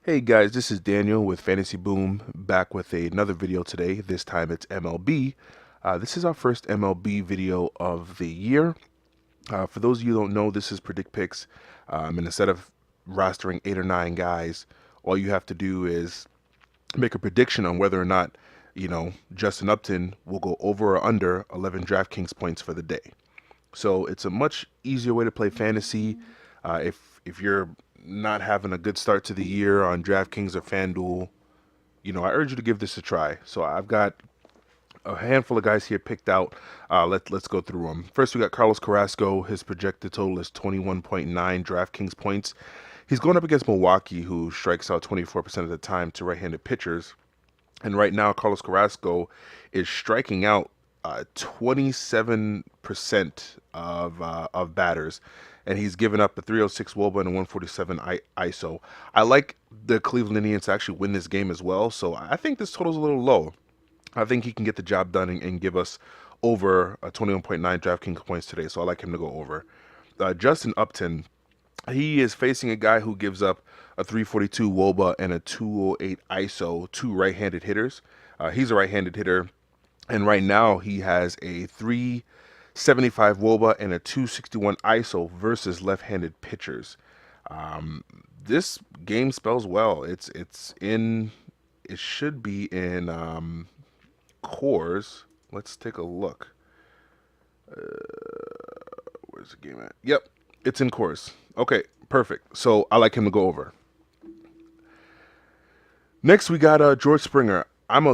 Hey guys, this is Daniel with Fantasy Boom, back with another video today. This time it's MLB. This is our first MLB video of the year. For those of you who don't know, this is Predict Picks. And instead of rostering 8 or 9 guys, all you have to do is make a prediction on whether or not, Justin Upton will go over or under 11 Draft Kings points for the day. So it's a much easier way to play fantasy. If you're not having a good start to the year on DraftKings or FanDuel, I urge you to give this a try. So I've got a handful of guys here picked out. Let's go through them. First, we got Carlos Carrasco. His projected total is 21.9 DraftKings points. He's going up against Milwaukee, who strikes out 24% of the time to right-handed pitchers. And right now, Carlos Carrasco is striking out 27% of batters, and he's given up a 306 WOBA and a 147 ISO. I like the Cleveland Indians to actually win this game as well, so I think this total's a little low. I think he can get the job done and give us over 21.9 DraftKings points today, so I like him to go over. Justin Upton, he is facing a guy who gives up a 342 WOBA and a 208 ISO to right-handed hitters. He's a right-handed hitter, and right now he has a 375 WOBA and a 261 ISO versus left-handed pitchers. This game spells well. It should be in cores. Let's take a look. Where's the game at? Yep, it's in cores. Okay, perfect. So I like him to go over. Next, we got George Springer. I'm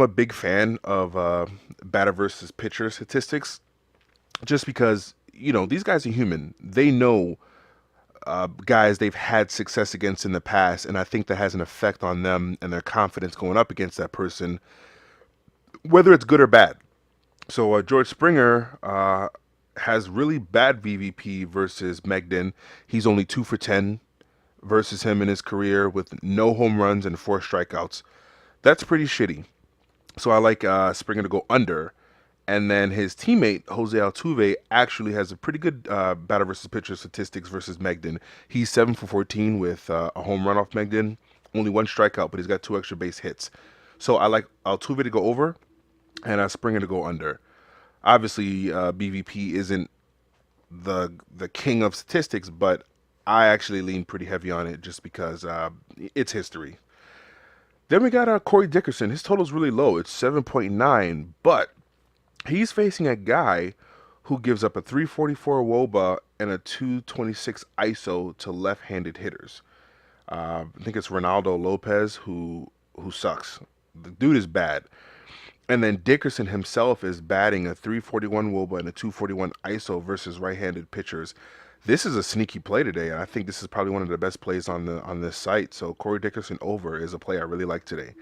a big fan of batter versus pitcher statistics, just because these guys are human. They know guys they've had success against in the past, and I think that has an effect on them and their confidence going up against that person, whether it's good or bad. So George Springer has really bad VVP versus Megden. He's only 2 for 10 versus him in his career with no home runs and 4 strikeouts. That's pretty shitty. So I like Springer to go under. And then his teammate, Jose Altuve, actually has a pretty good batter versus pitcher statistics versus Megden. He's 7 for 14 with a home run off Megden. Only 1 strikeout, but he's got 2 extra base hits. So I like Altuve to go over and Springer to go under. Obviously, BVP isn't the king of statistics, but I actually lean pretty heavy on it just because it's history. Then we got Corey Dickerson. His total's really low. It's 7.9, but he's facing a guy who gives up a 344 WOBA and a 226 ISO to left-handed hitters. I think it's Ronaldo Lopez who sucks. The dude is bad. And then Dickerson himself is batting a 341 WOBA and a 241 ISO versus right-handed pitchers. This is a sneaky play today, and I think this is probably one of the best plays on this site. So Corey Dickerson over is a play I really like today.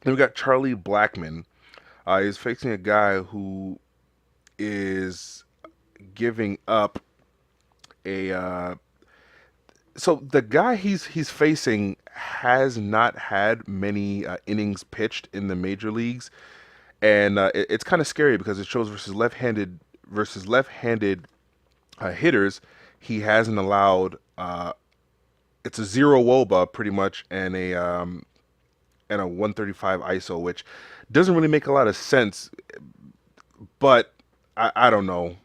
Then we got Charlie Blackmon. He's facing a guy who is giving up a. So the guy he's facing has not had many innings pitched in the major leagues, and it's kind of scary because it shows versus left-handed hitters. He hasn't allowed. It's a 0 WOBA pretty much and a 135 ISO, which doesn't really make a lot of sense. But I don't know.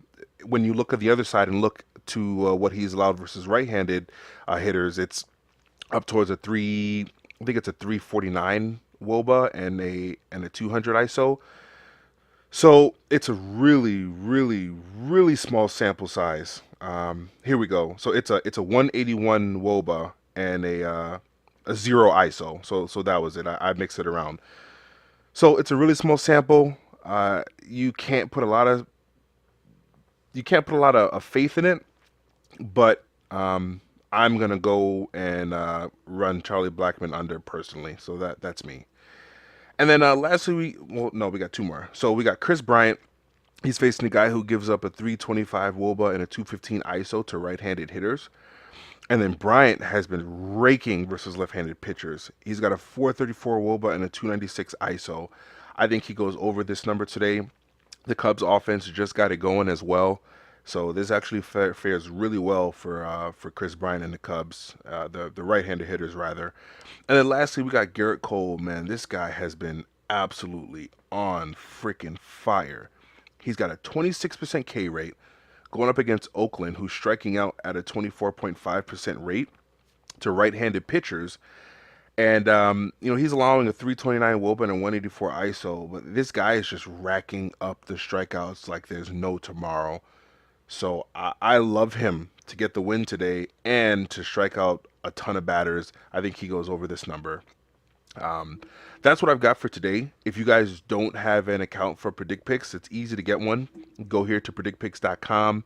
When you look at the other side and look to what he's allowed versus right-handed hitters, it's up towards a three. I think it's a 349 WOBA and a 200 ISO. So it's a really, really, really small sample size. Here we go. So it's a 181 WOBA and a 0 ISO. So that was it. I mixed it around. So it's a really small sample. You can't put a lot of faith in it, but I'm gonna go and run Charlie Blackmon under personally. So that's me. And then lastly, we got 2 more. So we got Chris Bryant. He's facing a guy who gives up a 325 WOBA and a 215 ISO to right-handed hitters. And then Bryant has been raking versus left-handed pitchers. He's got a 434 WOBA and a 296 ISO. I think he goes over this number today. The Cubs offense just got it going as well. So this actually fares really well for Chris Bryant and the Cubs, the right-handed hitters rather. And then lastly, we got Garrett Cole. Man, this guy has been absolutely on freaking fire. He's got a 26% K rate going up against Oakland, who's striking out at a 24.5% rate to right-handed pitchers. And he's allowing a 329 WOBA and a 184 ISO, but this guy is just racking up the strikeouts like there's no tomorrow. So I love him to get the win today and to strike out a ton of batters. I think he goes over this number. Um, that's what I've got for today. If you guys don't have an account for Predict Picks, it's easy to get one. Go here to predictpicks.com.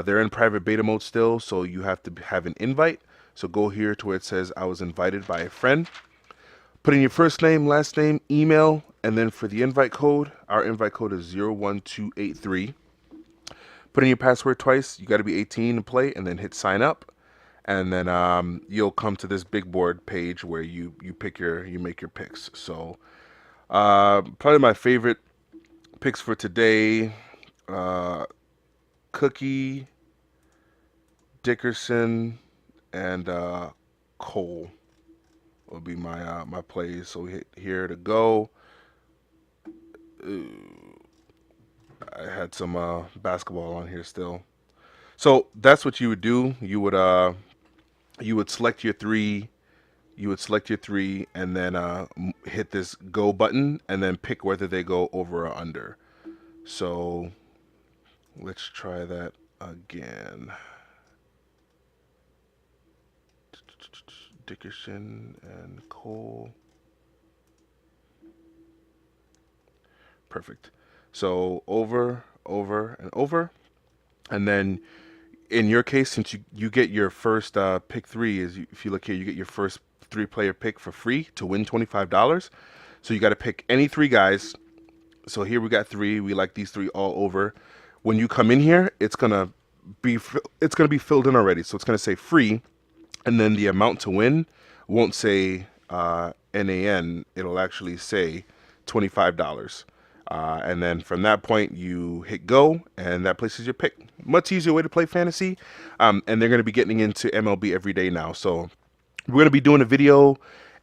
They're in private beta mode still, so you have to have an invite. So go here to where it says I was invited by a friend. Put in your first name, last name, email, and then for the invite code, our invite code is 01283. Put in your password twice. You got to be 18 to play, and then hit sign up. And then you'll come to this big board page where you make your picks. So probably my favorite picks for today: Cookie, Dickerson, and Cole will be my plays. So we hit here to go. I had some basketball on here still. So that's what you would do. You would select your three. You would select your three, and then hit this go button, and then pick whether they go over or under. So let's try that again. Dickerson and Cole. Perfect. So over, over, and over. And then in your case, since you get your first pick three, if you look here, you get your first 3-player pick for free to win $25. So you got to pick any 3 guys. So here we got 3. We like these 3 all over. When you come in here, it's gonna be filled in already. So it's gonna say free, and then the amount to win won't say NAN. It'll actually say $25. And then from that point, you hit go, and that places your pick. Much easier way to play fantasy. And they're going to be getting into MLB every day now. So we're going to be doing a video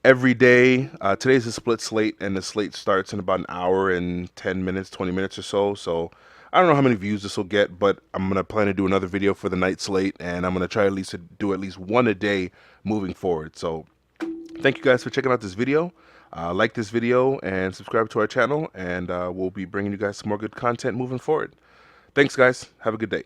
every day. Today's a split slate, and the slate starts in about an hour and 10 minutes, 20 minutes or so. So I don't know how many views this will get, but I'm going to plan to do another video for the night slate, and I'm going to try at least to do at least one a day moving forward. So thank you guys for checking out this video. Like this video and subscribe to our channel, and we'll be bringing you guys some more good content moving forward. Thanks, guys. Have a good day.